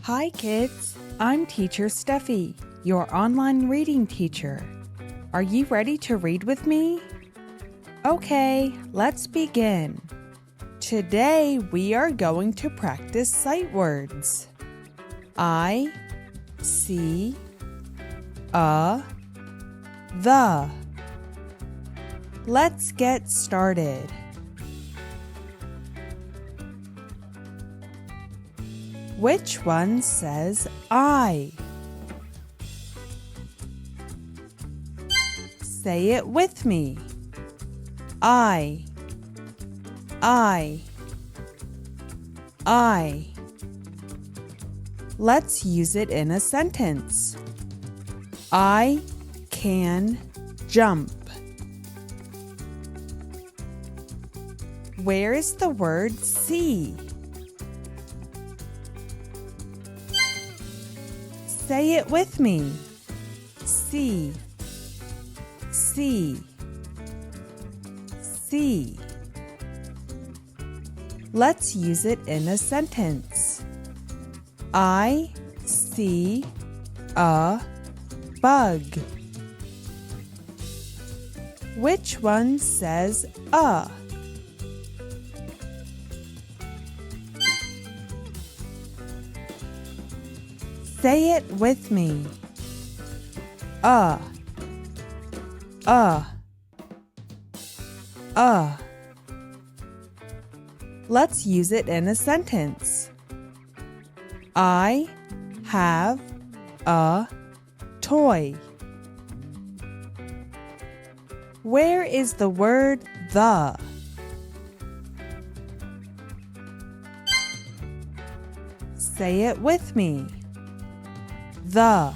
Hi kids, I'm Teacher Stephie, your online reading teacher. Are you ready to read with me? Okay, let's begin. Today we are going to practice sight words. I, see, the. Let's get started. Which one says I? Say it with me. I. Let's use it in a sentence. I can jump. Where is the word see? Say it with me. See. Let's use it in a sentence. I see a bug. Which one says a? Say it with me. Let's use it in a sentence. I have a toy. Where is the word the? Say it with me. The.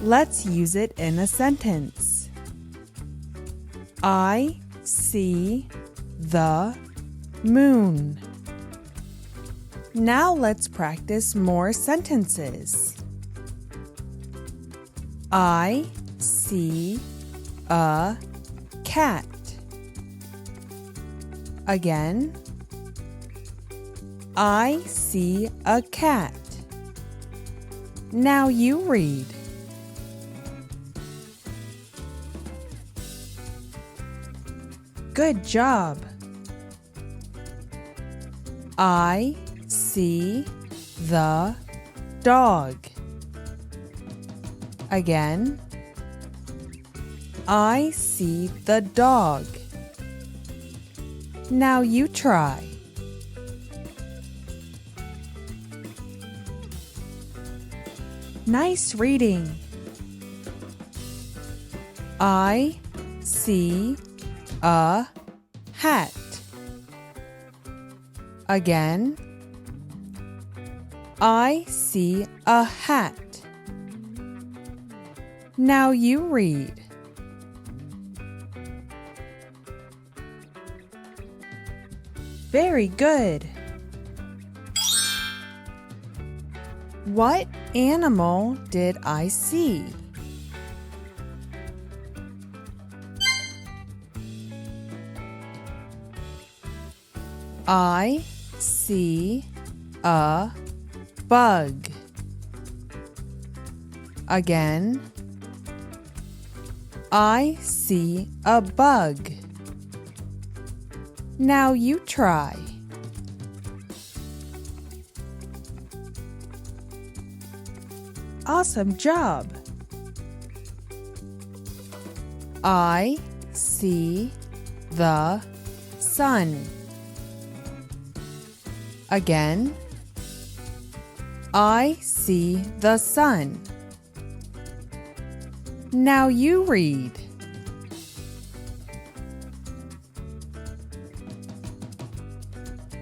Let's use it in a sentence. I see the moon. Now let's practice more sentences. I see a cat. Again. I see a cat. Now you read. Good job. I see the dog. Again. I see the dog. Now you try. Nice reading. I see a hat. Again. I see a hat. Now you read. Very good. What animal did I see? I see a bug. Again. I see a bug. Now you try. Awesome job! I see the sun. Again. I see the sun. Now you read.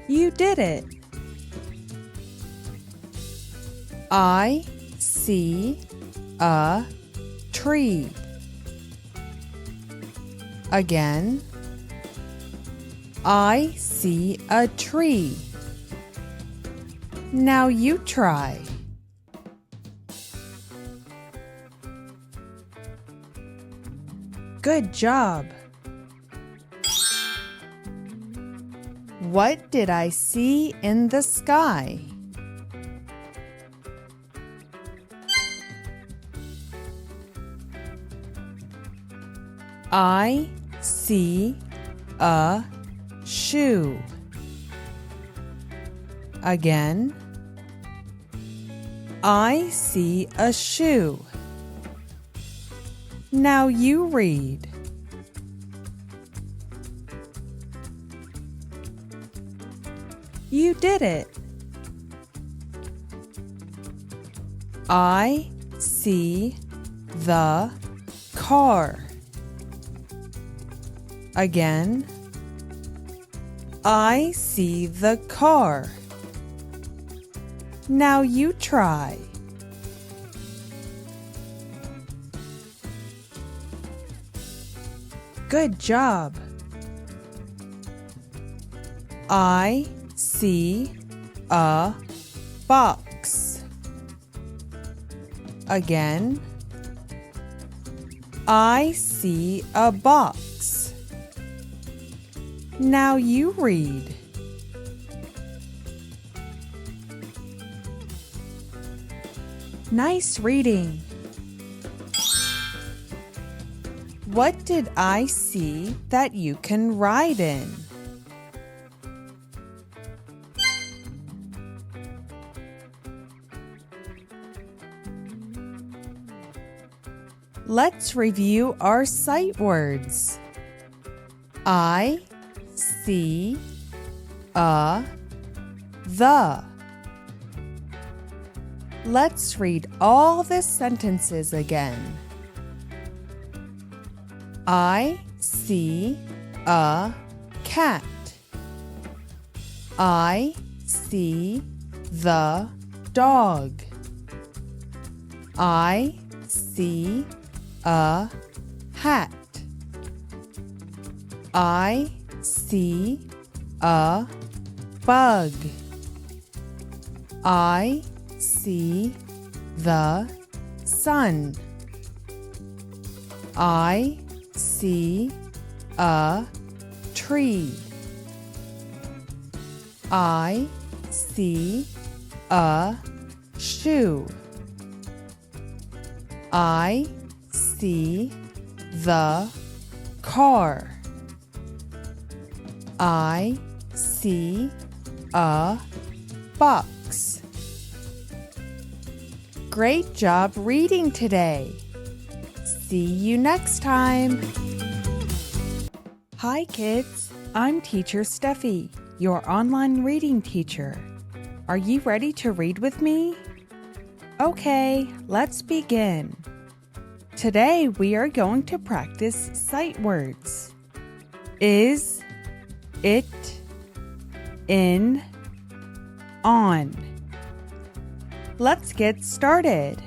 You did it! I see a tree. Again. I see a tree. Now you try. Good job! What did I see in the sky? I see a shoe. Again. I see a shoe. Now you read. You did it. I see the car. Again. I see the car. Now you try. Good job. I see a box. Again. I see a box. Now you read. Nice reading. What did I see that you can ride in? Let's review our sight words. I see a the. Let's read all the sentences again. I see a cat. I see the dog. I see a hat. I see a bug. I see the sun. I see a tree. I see a shoe. I see the car. I see a box. Great job reading today. See you next time. Hi kids, I'm Teacher Stephie, your online reading teacher. Are you ready to read with me? Okay, let's begin. Today we are going to practice sight words. Is, it, in, on. Let's get started.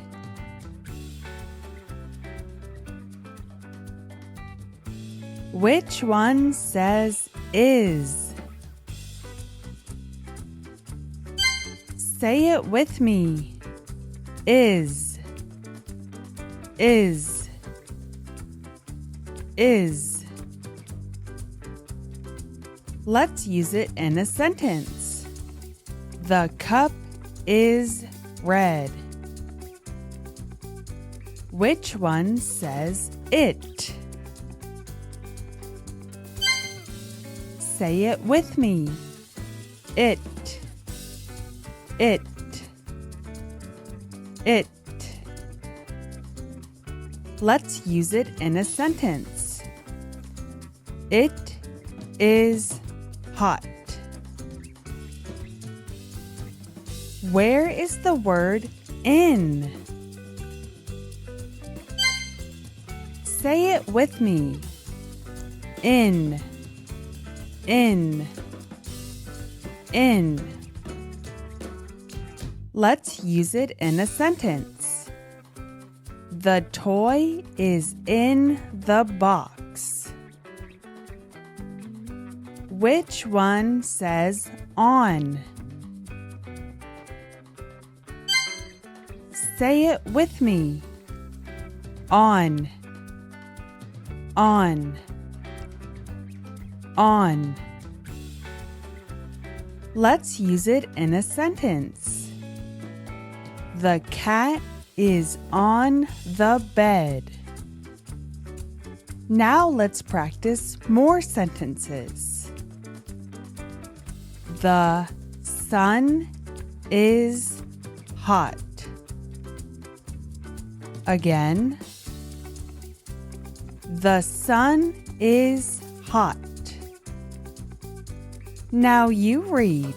Which one says is? Say it with me. Is, is, is. Let's use it in a sentence. The cup is red. Which one says it? Say it with me. It, it, it. Let's use it in a sentence. It is hot. Where is the word in? Say it with me. In, in, in. Let's use it in a sentence. The toy is in the box. Which one says on? Say it with me. On, on, on. Let's use it in a sentence. The cat is on the bed. Now let's practice more sentences. The sun is hot. Again. The sun is hot. Now you read.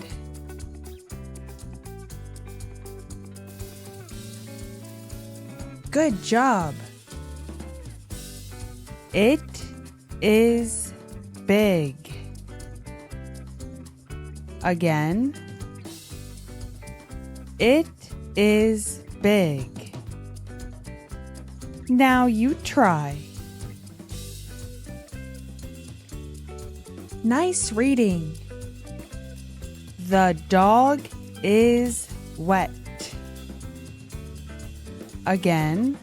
Good job. It is big. Again. It is big. Now you try. Nice reading. The dog is wet. Again.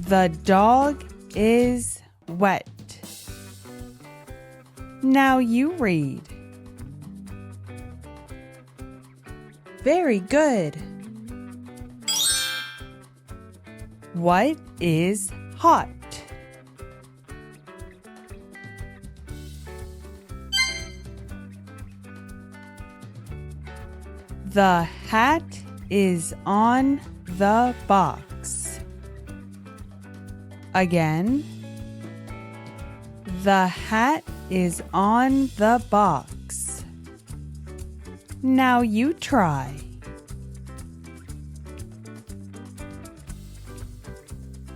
The dog is wet. Now you read. Very good. What is hot? The hat is on the box. Again. The hat is on the box. Now you try.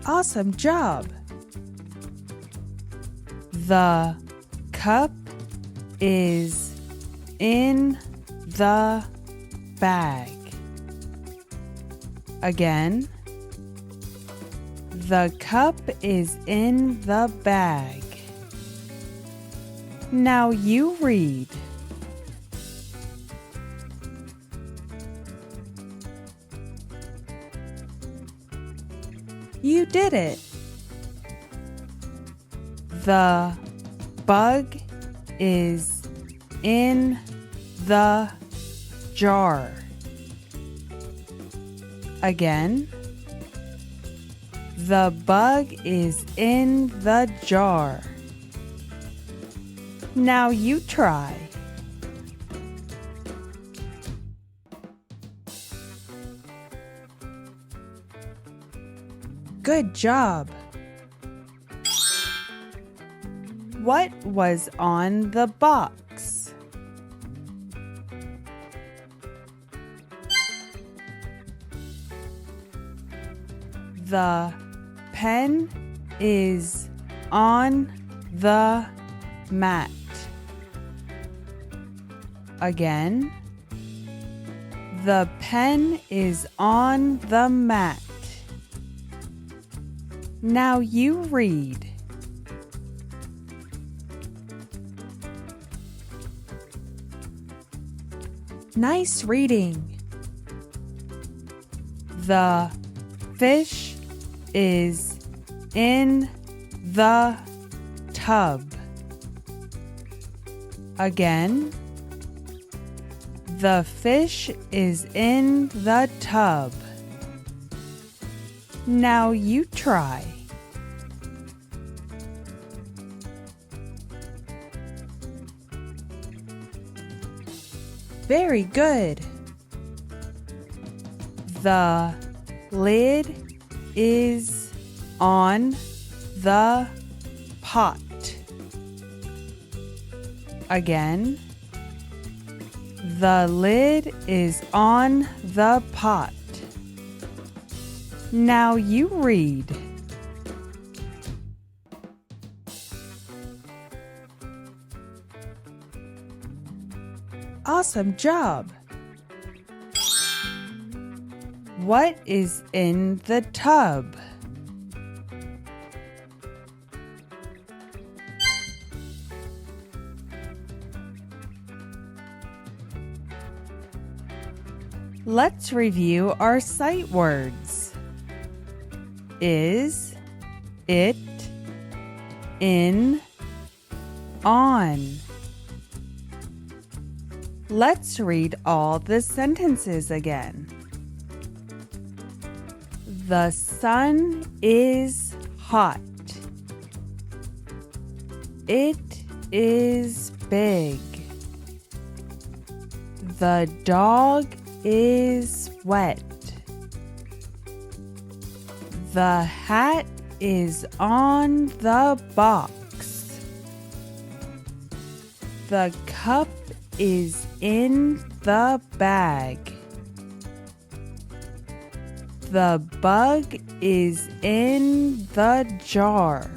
Awesome job. The cup is in the bag. Again. The cup is in the bag. Now you read. You did it. The bug is in the jar. Again. The bug is in the jar. Now you try. Good job. What was on the box? The pen is on the mat. Again. The pen is on the mat. Now you read. Nice reading. The fish is in the tub. Again. The fish is in the tub. Now you try. Very good. The lid is on the pot. Again. The lid is on the pot. Now you read. Awesome job. What is in the tub? Let's review our sight words. Is, it, in, on. Let's read all the sentences again. The sun is hot. It is big. The dog is wet. The hat is on the box. The cup is in the bag. The bug is in the jar.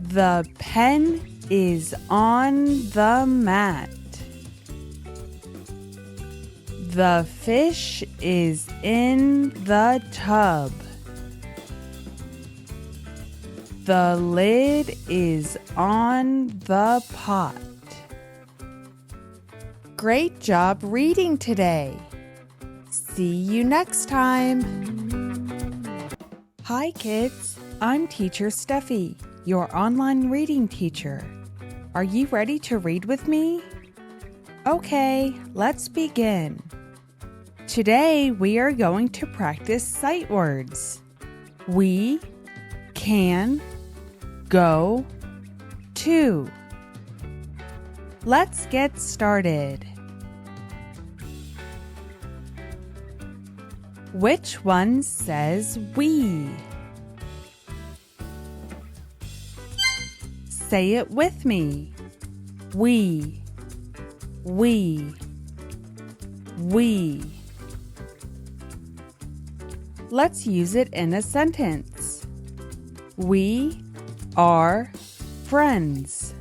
The pen is on the mat. The fish is in the tub. The lid is on the pot. Great job reading today. See you next time. Hi kids, I'm Teacher Stephie, your online reading teacher. Are you ready to read with me? Okay, let's begin. Today we are going to practice sight words. We can go to. Let's get started. Which one says we? Say it with me. We. Let's use it in a sentence. We are friends.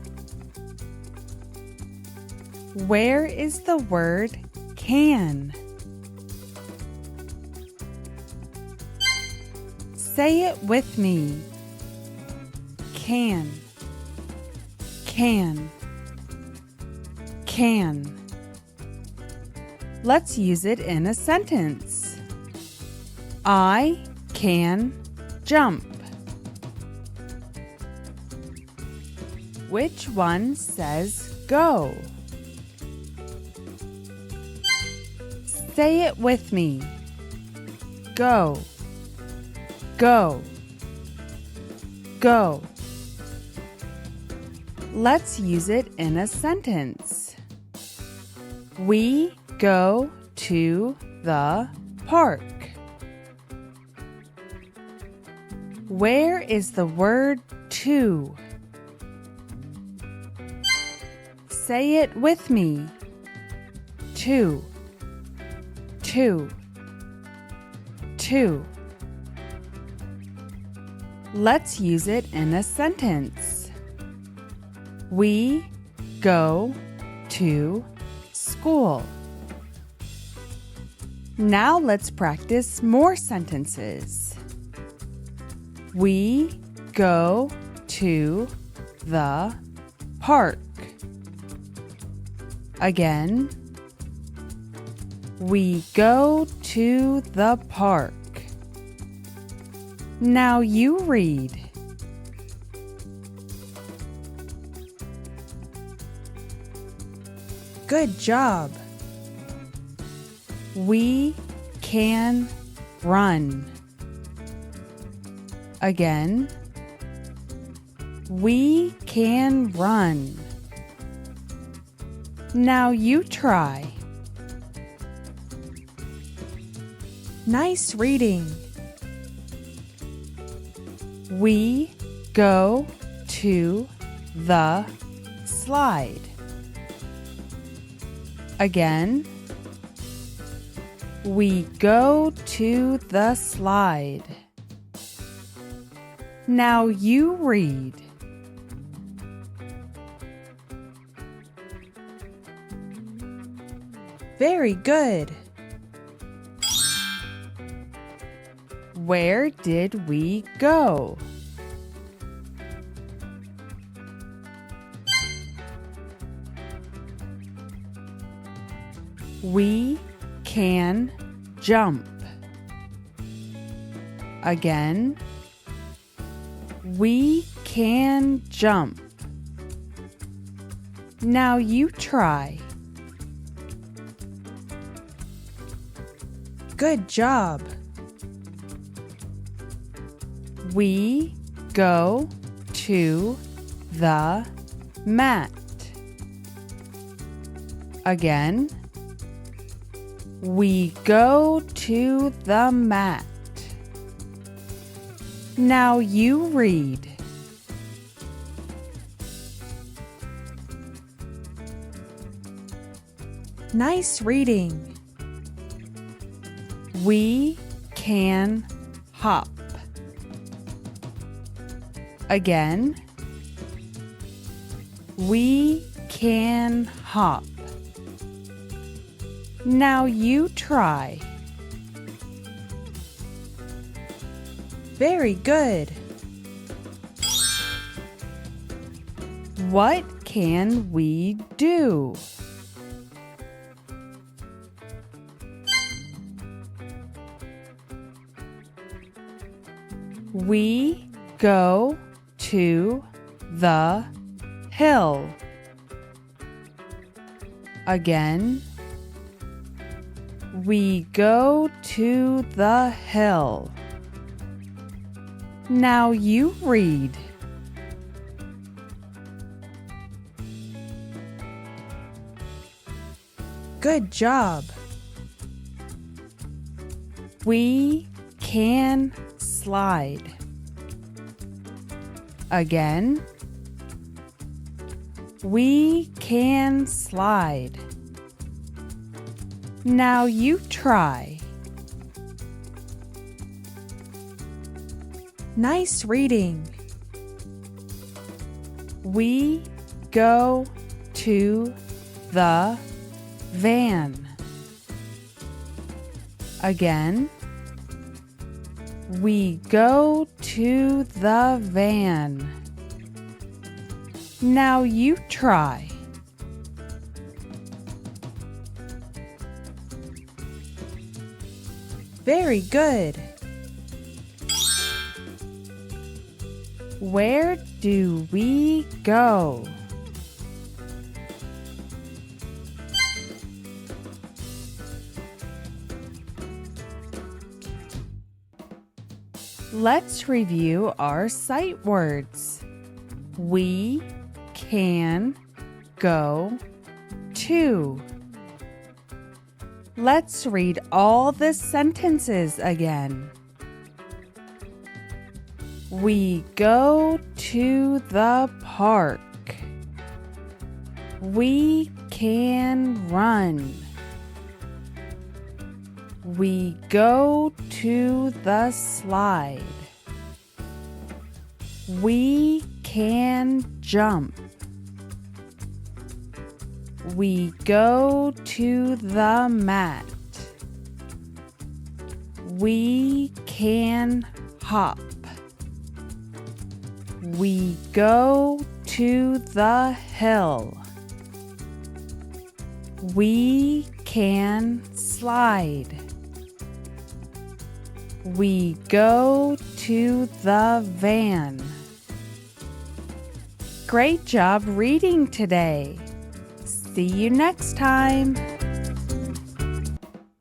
Where is the word can? Say it with me. Can. Let's use it in a sentence. I can jump. Which one says go? Say it with me. Go. Let's use it in a sentence. We go to the park. Where is the word to? Say it with me. To. Let's use it in a sentence. We go to school. Now let's practice more sentences. We go to the park. Again. We go to the park. Now you read. Good job. We can run. Again. We can run. Now you try. Nice reading. We go to the slide. Again. We go to the slide. Now you read. Very good. Where did we go? We can jump. Again. We can jump. Now you try. Good job. We go to the mat. Again. We go to the mat. Now you read. Nice reading. We can hop. Again. We can hop. Now you try. Very good. What can we do? We go to the hill. Again. We go to the hill. Now you read. Good job. We can slide. Again. We can slide. Now you try. Nice reading. We go to the van. Again. We go to the van. Now you try. Very good. Where do we go? Let's review our sight words. We can go to. Let's read all the sentences again. We go to the park. We can run. We go to the slide. We can jump. We go to the mat. We can hop. We go to the hill. We can slide. We go to the van. Great job reading today. See you next time.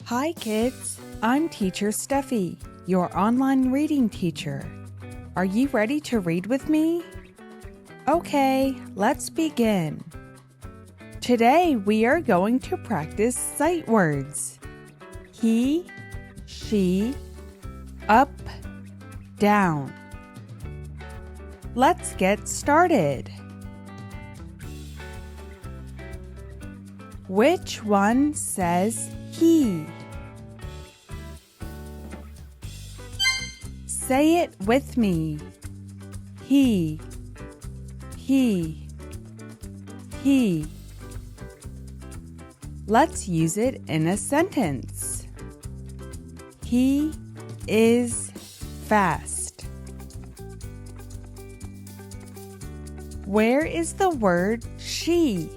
Hi kids, I'm Teacher Stephie, your online reading teacher. Are you ready to read with me? Okay, let's begin. Today we are going to practice sight words. He, she, up, down. Let's get started. Which one says he? Say it with me. He, he, he. Let's use it in a sentence. He is fast. Where is the word she?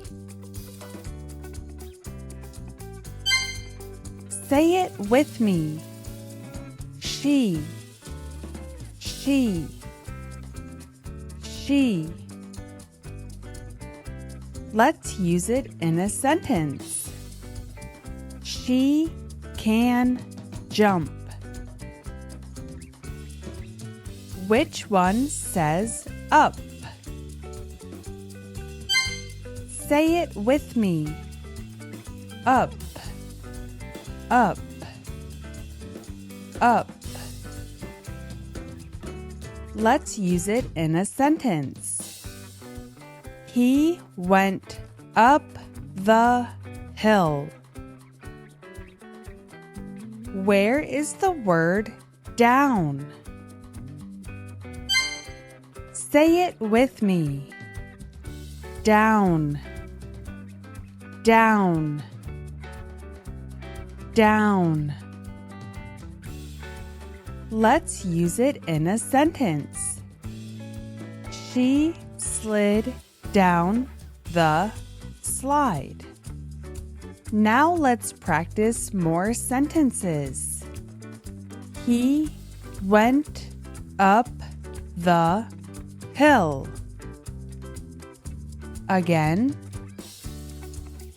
Say it with me. She, she, she. Let's use it in a sentence. She can jump. Which one says up? Say it with me. Up, up, up. Let's use it in a sentence. He went up the hill. Where is the word down? Say it with me. Down, down, down. Let's use it in a sentence. She slid down the slide. Now let's practice more sentences. He went up the hill. Again.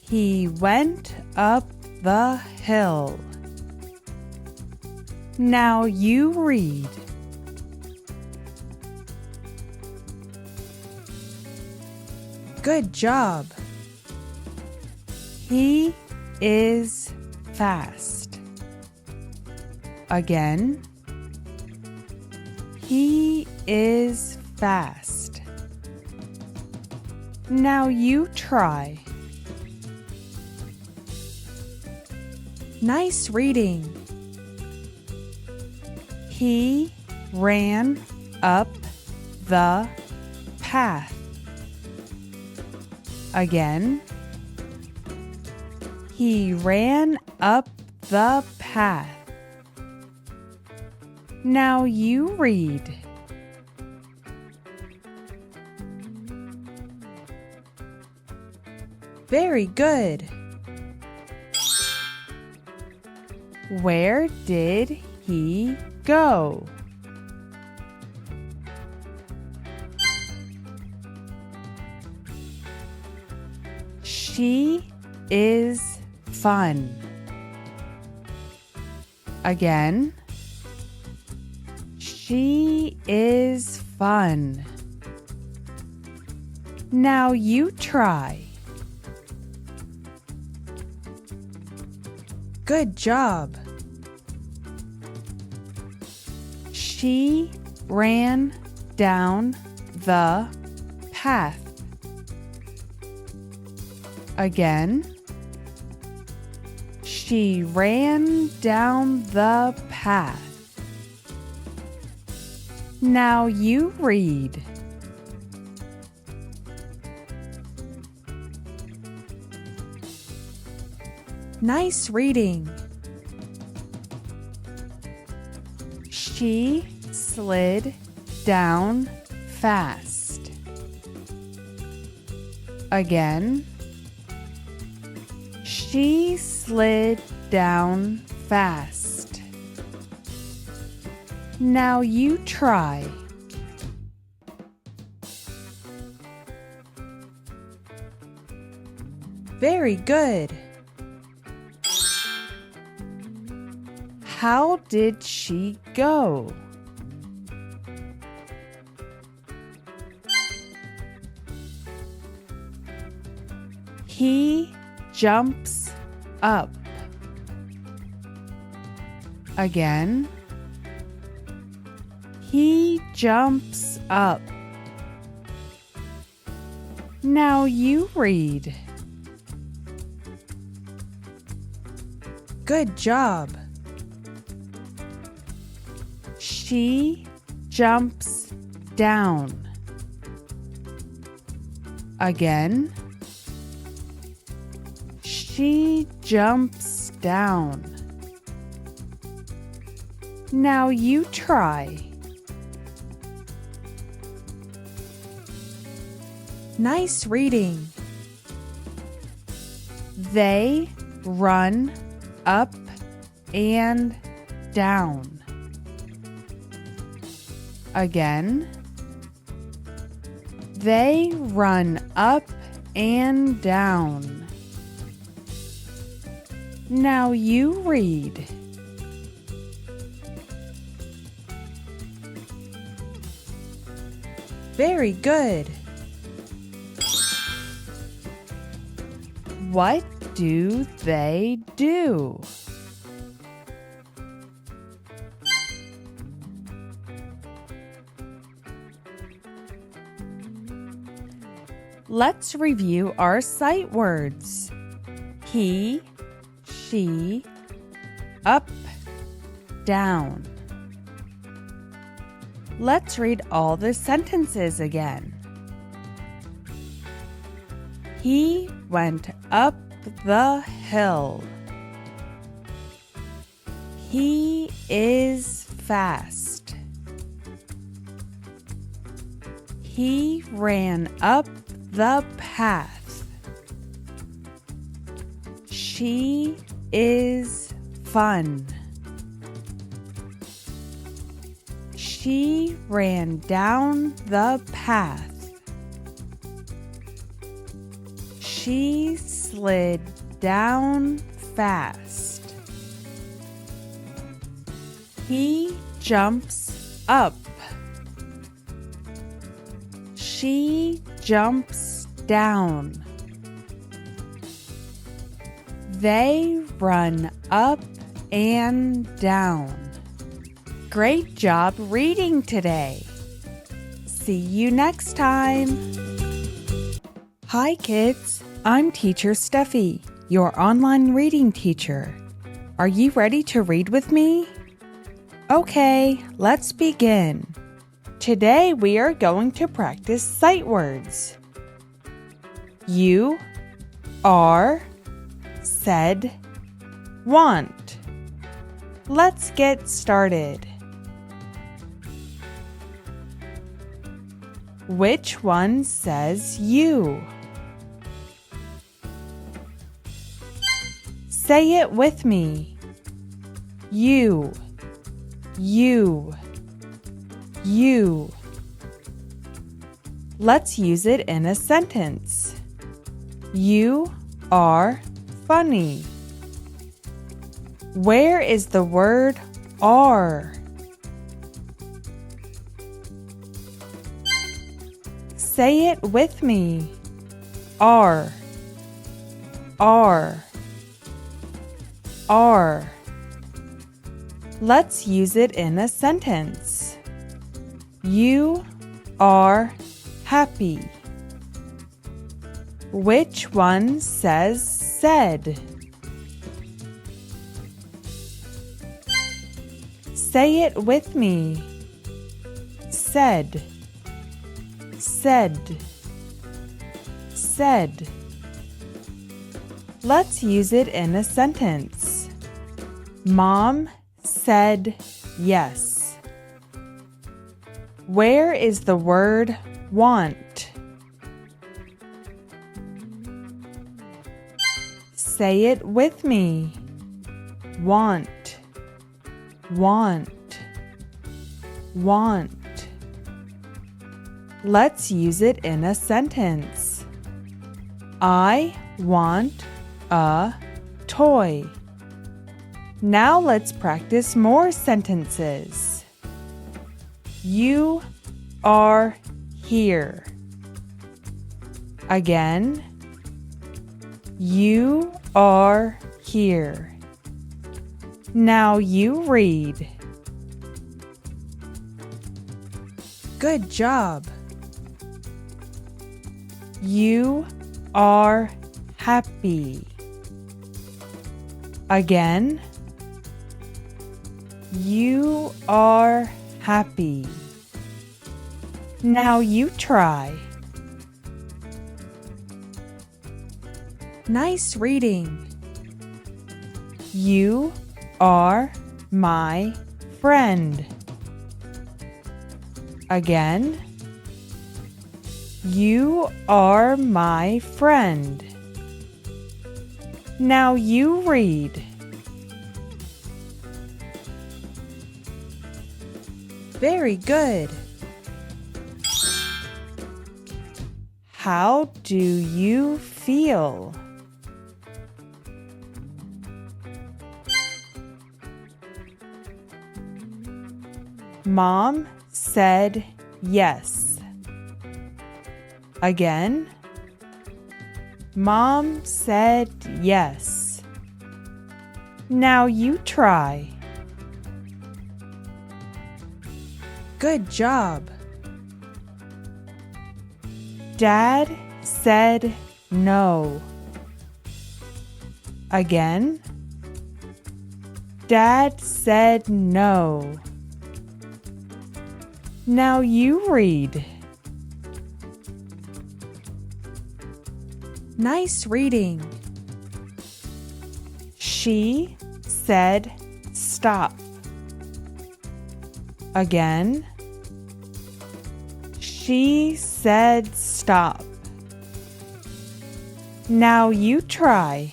He went up the hill. Now you read. Good job. He is fast. Again. He is fast. Now you try. Nice reading. He ran up the path. Again. He ran up the path. Now you read. Very good. Where did he go? She is fun. Again. She is fun. Now you try. Good job. She ran down the path. Again. She ran down the path. Now you read. Nice reading. She slid down fast. Again. She slid down fast. Now you try. Very good. How did she go? He jumps up. Again. He jumps up. Now you read. Good job. She jumps down. Again. She jumps down. Now you try. Nice reading. They run up and down. Again. They run up and down. Now you read. Very good. What do they do? Let's review our sight words. He, she, up, down. Let's read all the sentences again. He went up the hill. He is fast. He ran up the path. She is fun. She ran down the path. She slid down fast. He jumps up. She jumps down. They run up and down. Great job reading today. See you next time. Hi kids, I'm Teacher Stephie, your online reading teacher. Are you ready to read with me? Okay, let's begin. Today we are going to practice sight words. You, are, said, want. Let's get started. Which one says you? Say it with me. You, you, you. Let's use it in a sentence. You are funny. Where is the word are? Say it with me. Are, are, are. Let's use it in a sentence. You are happy. Which one says said? Say it with me. Said, said, said. Let's use it in a sentence. Mom said yes. Where is the word want? Say it with me. Want, want, want. Let's use it in a sentence. I want a toy. Now let's practice more sentences. You are here. Again. You are here. Now you read. Good job. You are happy. Again. You are happy. Now you try. Nice reading. You are my friend. Again. You are my friend. Now you read. Very good. How do you feel? Mom said yes. Again. Mom said yes. Now you try. Good job. Dad said no. Again. Dad said no. Now you read. Nice reading. She said stop. Again. She said stop. Now you try.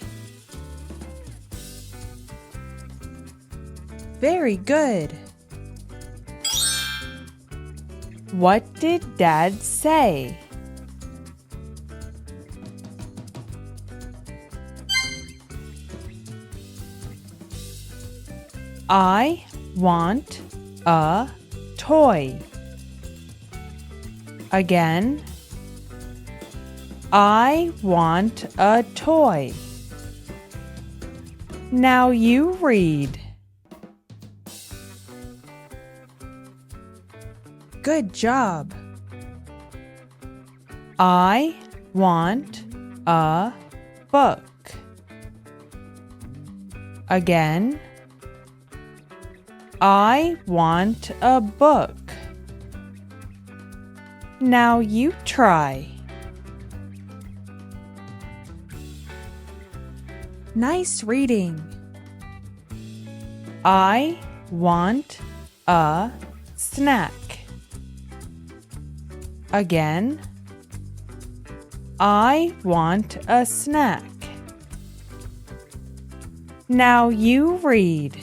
Very good. What did Dad say? I want a toy. Again. I want a toy. Now you read. Good job. I want a book. Again. I want a book. Now you try. Nice reading. I want a snack. Again. I want a snack. Now you read.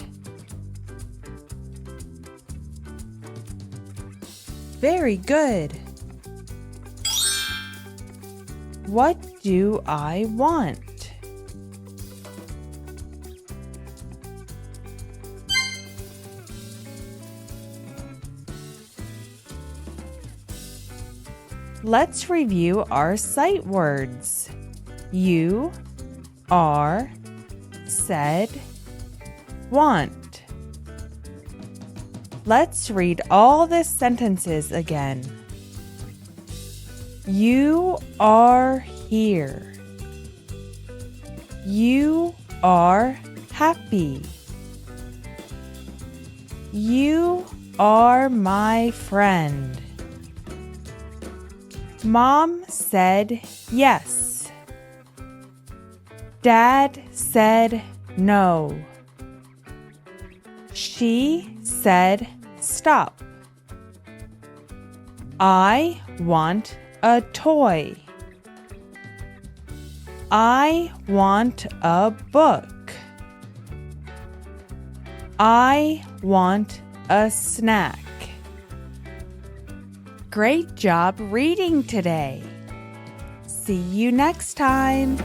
Very good. What do I want? Let's review our sight words. You, are, said, want. Let's read all the sentences again. You are here. You are happy. You are my friend. Mom said yes. Dad said no. She said stop. I want a toy. I want a book. I want a snack. Great job reading today. See you next time.